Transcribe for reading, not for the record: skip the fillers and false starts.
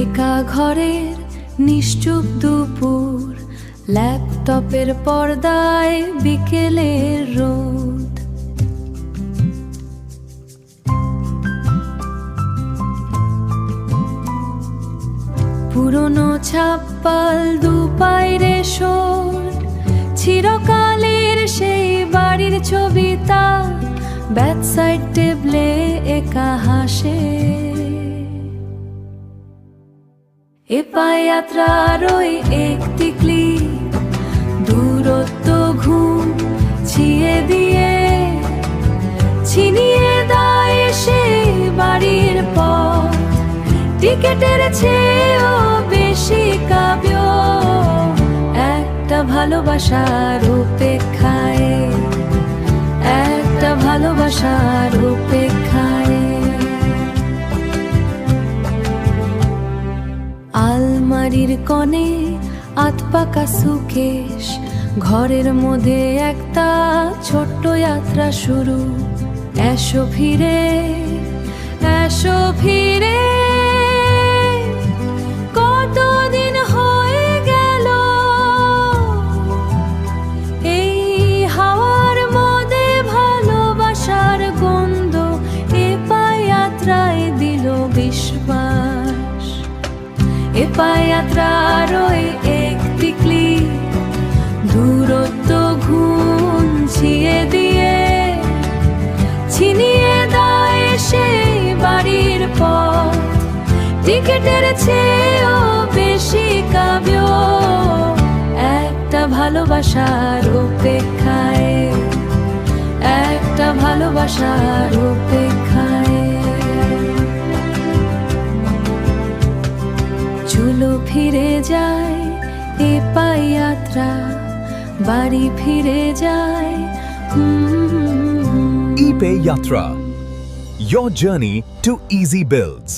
একা ঘরের নিশ্চুপ দুপুর, ল্যাপটপের পর্দায় বিকেলের রোদ। পুরনো ছাপ্পাল দুপাইরে শোর, চিরকালের সেই বাড়ির ছবি তার বেডসাইড টেবলে একা হাসে। এপায়াত্রার ওই একটি ক্লিপ, দূরত্ব ঘুম ছিয়ে দিয়ে ছিনিয়ে দেয় সেই বাড়ির পথ। টিকেটের চেয়েও বেশি কাব্য একটা ভালোবাসার উপেক্ষায়, একটা ভালোবাসার উপেক্ষায়। আলমারির কোণে আধপাকা সুকেশ, ঘরের মধ্যে একটা ছোট্ট যাত্রা শুরু। এসো ফিরে, এসো ফিরে, কতদিন হয়ে গেল এই হাওয়ার মধ্যে ভালোবাসার গন্ধ এ পায়াত্রায় দিল বিশ্বাস। এ পায়াত্রার ওই একটি ক্লিপ, দূরত্ব ঘুঞ্চিয়ে দিয়ে ছিনিয়ে দেয় সেই বাড়ির পথ। টিকেটের চেয়েও বেশি কাব্য একটা ভালোবাসার উপেক্ষায়, একটা ভালোবাসার উপেক্ষায়। চুলো ফিরে যায় এ পায়াত্রা, বাড়ি ফিরে যায়। ePay Yatra, your journey to easy builds.